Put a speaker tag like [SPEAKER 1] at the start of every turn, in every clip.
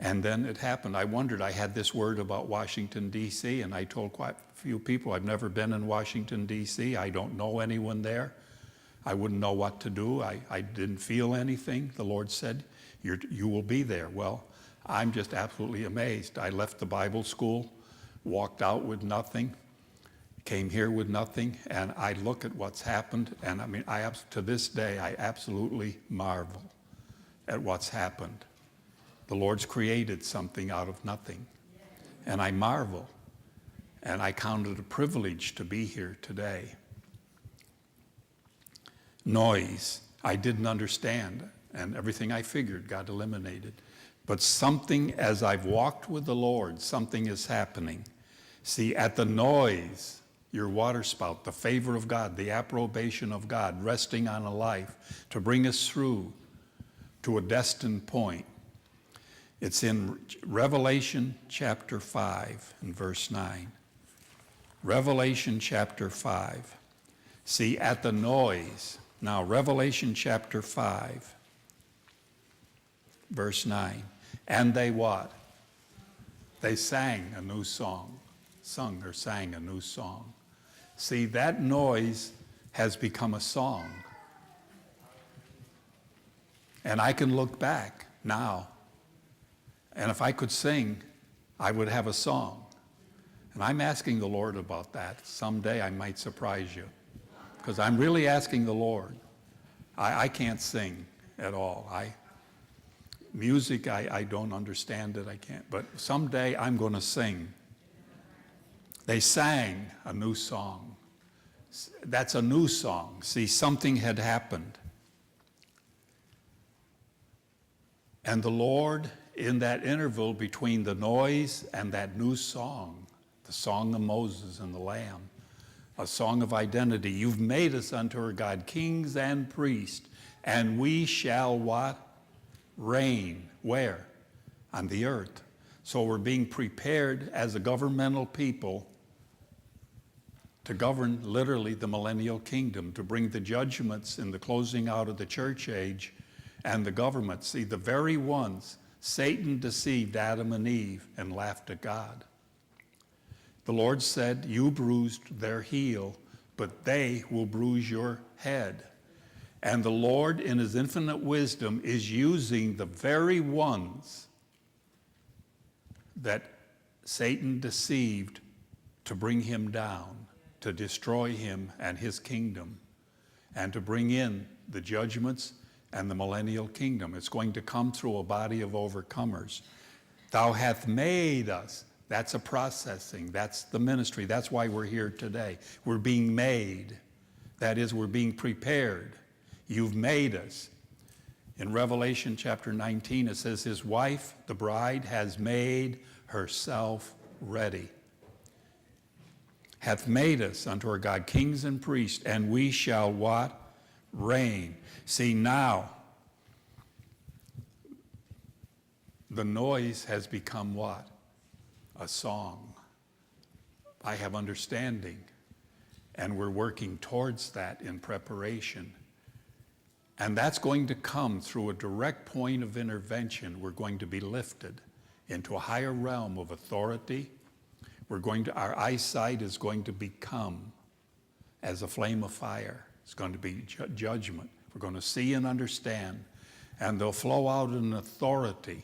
[SPEAKER 1] And then it happened. I wondered, I had this word about Washington, D.C., and I told quite a few people, I've never been in Washington, D.C. I don't know anyone there. I wouldn't know what to do. I didn't feel anything. The Lord said, you will be there. Well, I'm just absolutely amazed. I left the Bible school, walked out with nothing, came here with nothing, and I look at what's happened, and I mean, to this day, I absolutely marvel at what's happened. The Lord's created something out of nothing, and I marvel, and I count it a privilege to be here today. Noise, I didn't understand, and everything I figured got eliminated. But something, as I've walked with the Lord, something is happening. See, at the noise, your waterspout, the favor of God, the approbation of God, resting on a life to bring us through to a destined point. It's in Revelation chapter 5 and verse 9. Revelation chapter 5. See, at the noise. Now, Revelation chapter 5, verse 9. And they what? They sang a new song. Sung or sang a new song. See, that noise has become a song. And I can look back now. And if I could sing, I would have a song. And I'm asking the Lord about that. Someday I might surprise you. Because I'm really asking the Lord. I can't sing at all. Music, I don't understand it. I can't. But someday I'm going to sing. They sang a new song. That's a new song. See, something had happened. And the Lord, in that interval between the noise and that new song, the song of Moses and the Lamb, a song of identity. You've made us unto our God kings and priests, and we shall what? Reign. Where? On the earth. So we're being prepared as a governmental people to govern literally the millennial kingdom, to bring the judgments in the closing out of the church age and the government. See, the very ones Satan deceived Adam and Eve and laughed at God. The Lord said, you bruised their heel, but they will bruise your head. And the Lord, in his infinite wisdom, is using the very ones that Satan deceived to bring him down, to destroy him and his kingdom, and to bring in the judgments and the millennial kingdom. It's going to come through a body of overcomers. Thou hath made us. That's a processing. That's the ministry. That's why we're here today. We're being made. That is, we're being prepared. You've made us. In Revelation chapter 19, it says, his wife, the bride, has made herself ready. Hath made us unto our God kings and priests, and we shall what? Reign. See, now, the noise has become what? A song. I have understanding, and we're working towards that in preparation. And that's going to come through a direct point of intervention. We're going to be lifted into a higher realm of authority. Our eyesight is going to become as a flame of fire. It's going to be judgment. We're going to see and understand, and they'll flow out in authority.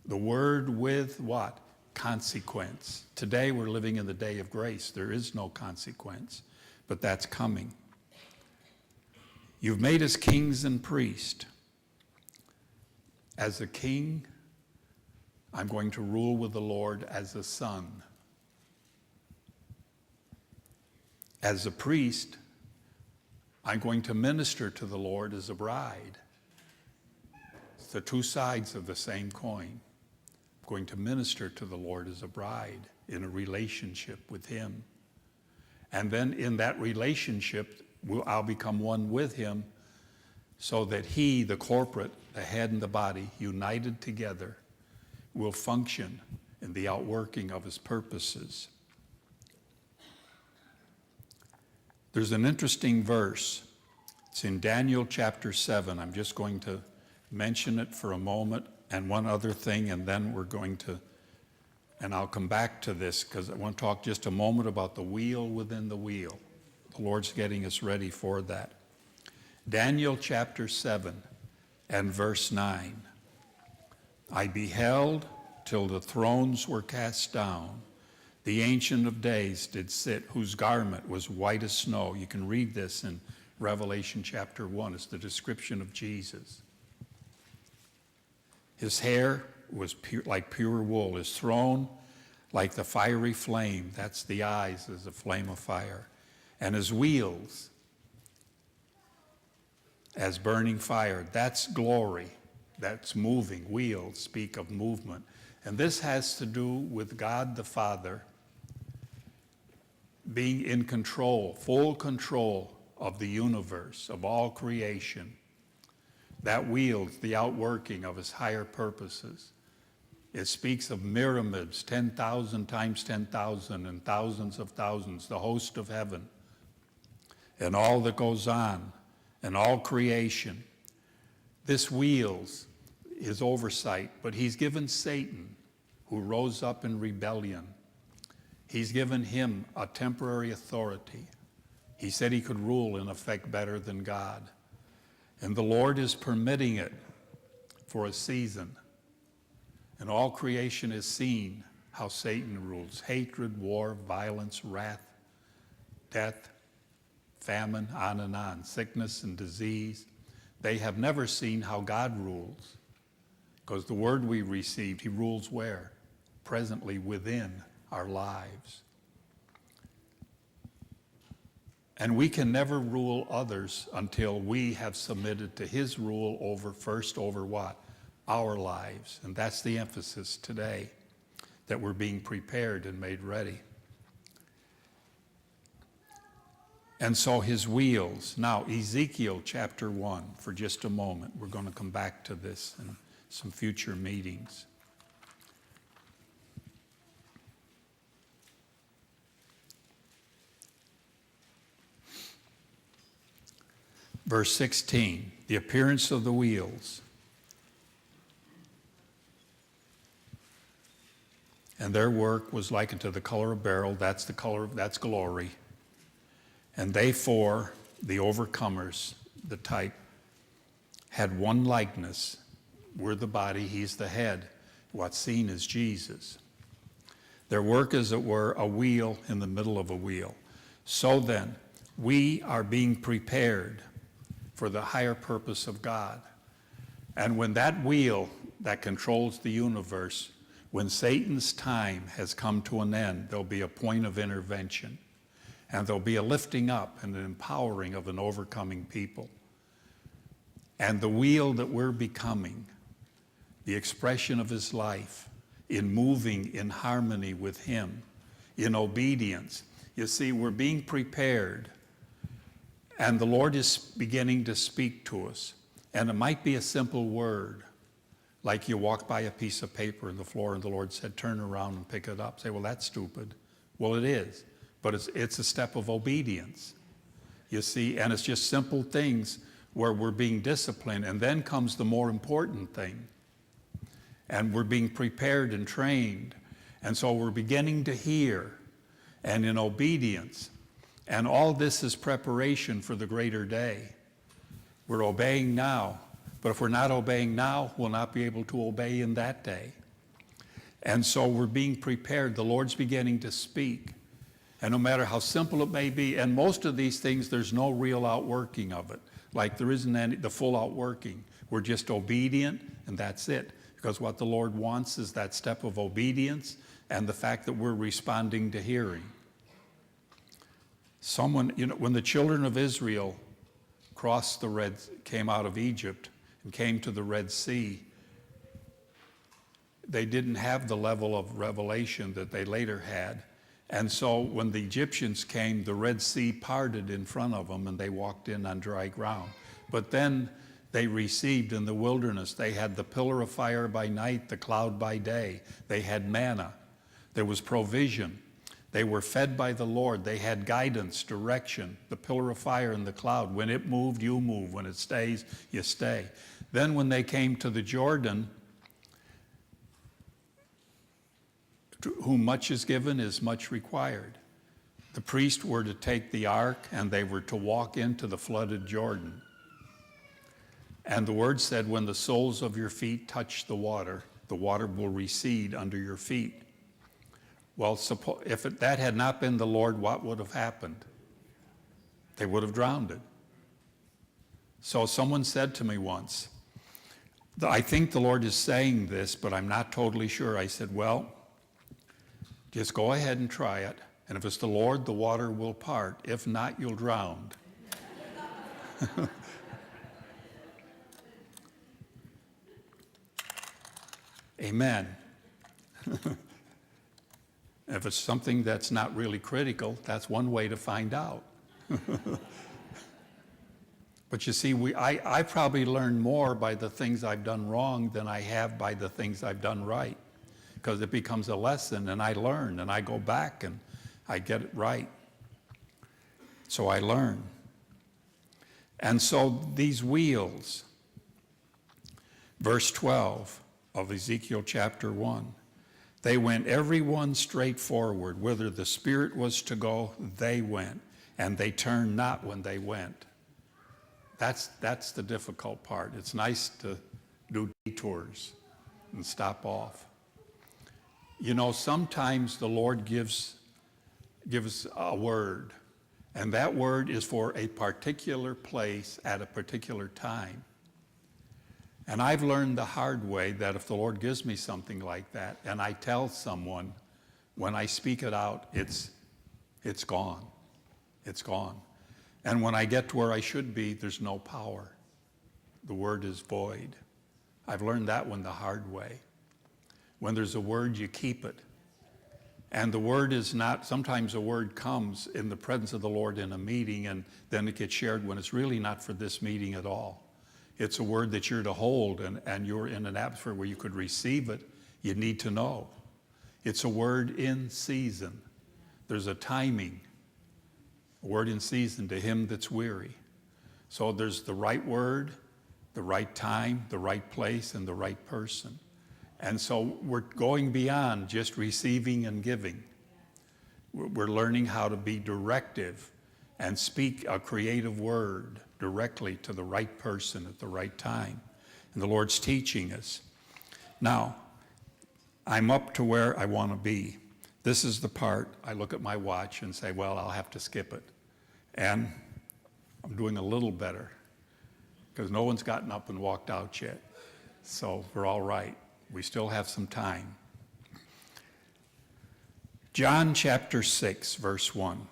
[SPEAKER 1] The word with what? Consequence. Today we're living in the day of grace. There is no consequence, but that's coming. You've made us kings and priests. As a king, I'm going to rule with the Lord as a son. As a priest, I'm going to minister to the Lord as a bride. It's the two sides of the same coin. I'm going to minister to the Lord as a bride in a relationship with him. And then in that relationship, I'll become one with him so that he, the corporate, the head and the body, united together, will function in the outworking of his purposes. There's an interesting verse. It's in Daniel chapter 7. I'm just going to mention it for a moment. And one other thing, and then we're going to, and I'll come back to this because I want to talk just a moment about the wheel within the wheel. The Lord's getting us ready for that. Daniel chapter 7 and verse 9. I beheld till the thrones were cast down. The Ancient of Days did sit, whose garment was white as snow. You can read this in Revelation chapter 1. It's the description of Jesus. His hair was like pure wool. His throne like the fiery flame. That's the eyes as a flame of fire. And his wheels as burning fire. That's glory. That's moving. Wheels speak of movement. And this has to do with God the Father being in control, full control of the universe, of all creation. That wields the outworking of his higher purposes. It speaks of myriads, 10,000 times 10,000 and thousands of thousands, the host of heaven, and all that goes on, and all creation. This wields his oversight, but he's given Satan, who rose up in rebellion, he's given him a temporary authority. He said he could rule in effect better than God. And the Lord is permitting it for a season. And all creation has seen how Satan rules. Hatred, war, violence, wrath, death, famine, on and on, sickness and disease. They have never seen how God rules. Because the word we received, he rules where? Presently within our lives. And we can never rule others until we have submitted to his rule over what? Our lives. And that's the emphasis today, that we're being prepared and made ready. And so his wheels. Now, Ezekiel chapter 1, for just a moment. We're going to come back to this in some future meetings. Verse 16, the appearance of the wheels. And their work was likened to the color of beryl. That's the color, that's glory. And they four, the overcomers, the type, had one likeness. We're the body, he's the head. What's seen is Jesus. Their work, as it were, a wheel in the middle of a wheel. So then, we are being prepared for the higher purpose of God. And when that wheel that controls the universe, when Satan's time has come to an end, there'll be a point of intervention. And there'll be a lifting up and an empowering of an overcoming people. And the wheel that we're becoming, the expression of his life, in moving in harmony with him, in obedience. You see, we're being prepared. And the Lord is beginning to speak to us. And it might be a simple word, like you walk by a piece of paper on the floor and the Lord said, turn around and pick it up. Say, well, that's stupid. Well, it is. But it's a step of obedience. You see, and it's just simple things where we're being disciplined. And then comes the more important thing. And we're being prepared and trained. And so we're beginning to hear. And in obedience. And all this is preparation for the greater day. We're obeying now, but if we're not obeying now, we'll not be able to obey in that day. And so we're being prepared. The Lord's beginning to speak. And no matter how simple it may be, and most of these things, there's no real outworking of it. Like there isn't any, the full outworking. We're just obedient, and that's it. Because what the Lord wants is that step of obedience and the fact that we're responding to hearing. Someone, when the children of Israel came out of Egypt and came to the Red Sea, they didn't have the level of revelation that they later had. And so when the Egyptians came, the Red Sea parted in front of them and they walked in on dry ground. But then they received in the wilderness, they had the pillar of fire by night, the cloud by day. They had manna. There was provision. They were fed by the Lord. They had guidance, direction, the pillar of fire and the cloud. When it moved, you move. When it stays, you stay. Then when they came to the Jordan, To whom much is given is much required. The priests were to take the ark and they were to walk into the flooded Jordan. And the word said, when the soles of your feet touch the water will recede under your feet. Well, if that had not been the Lord, what would have happened? They would have drowned it. So someone said to me once, I think the Lord is saying this, but I'm not totally sure. I said, well, just go ahead and try it. And if it's the Lord, the water will part. If not, you'll drown. Amen. If it's something that's not really critical, that's one way to find out. But you see, I probably learned more by the things I've done wrong than I have by the things I've done right. Because it becomes a lesson, and I learn, and I go back, and I get it right. So I learn. And so these wheels, verse 12 of Ezekiel chapter 1, they went every one straight forward. Whither the Spirit was to go, they went, and they turned not when they went. That's the difficult part. It's nice to do detours and stop off. You know, sometimes the Lord gives a word, and that word is for a particular place at a particular time. And I've learned the hard way that if the Lord gives me something like that, and I tell someone, when I speak it out, it's gone. It's gone. And when I get to where I should be, there's no power. The word is void. I've learned that one the hard way. When there's a word, you keep it. And the word is not, sometimes a word comes in the presence of the Lord in a meeting, and then it gets shared when it's really not for this meeting at all. It's a word that you're to hold, and you're in an atmosphere where you could receive it. You need to know. It's a word in season. There's a timing. A word in season to him that's weary. So there's the right word, the right time, the right place, and the right person. And so we're going beyond just receiving and giving. We're learning how to be directive and speak a creative word directly to the right person at the right time. And the Lord's teaching us. Now, I'm up to where I want to be. This is the part I look at my watch and say, well, I'll have to skip it. And I'm doing a little better because no one's gotten up and walked out yet. So we're all right. We still have some time. John chapter 6, verse 1.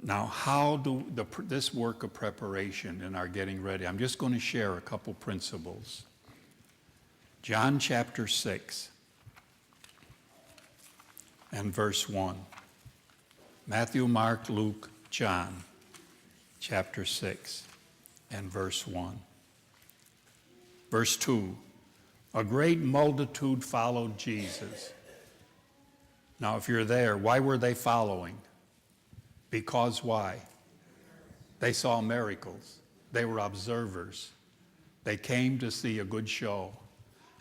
[SPEAKER 1] Now, how do this work of preparation in our getting ready? I'm just going to share a couple principles. John chapter 6 and verse 1. Matthew, Mark, Luke, John chapter 6 and verse 1. Verse 2. A great multitude followed Jesus. Now, if you're there, why were they following? Because why? They saw miracles. They were observers. They came to see a good show.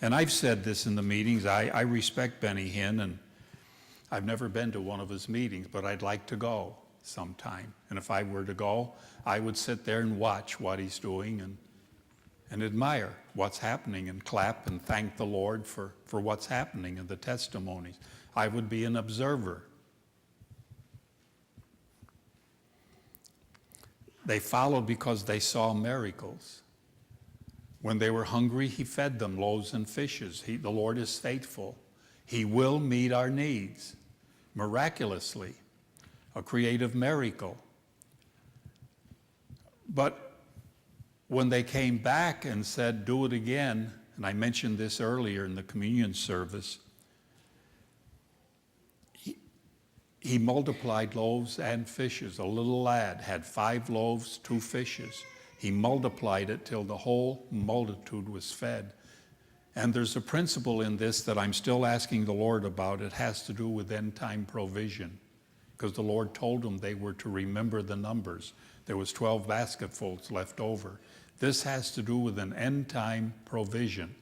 [SPEAKER 1] And I've said this in the meetings. I respect Benny Hinn, and I've never been to one of his meetings, but I'd like to go sometime. And if I were to go, I would sit there and watch what he's doing and admire what's happening and clap and thank the Lord for what's happening and the testimonies. I would be an observer. They followed because they saw miracles. When they were hungry, he fed them loaves and fishes. The Lord is faithful. He will meet our needs miraculously, a creative miracle. But when they came back and said, do it again, and I mentioned this earlier in the communion service, he multiplied loaves and fishes. A little lad had 5 loaves, 2 fishes. He multiplied it till the whole multitude was fed. And there's a principle in this that I'm still asking the Lord about. It has to do with end-time provision, because the Lord told them they were to remember the numbers. There was 12 basketfuls left over. This has to do with an end-time provision.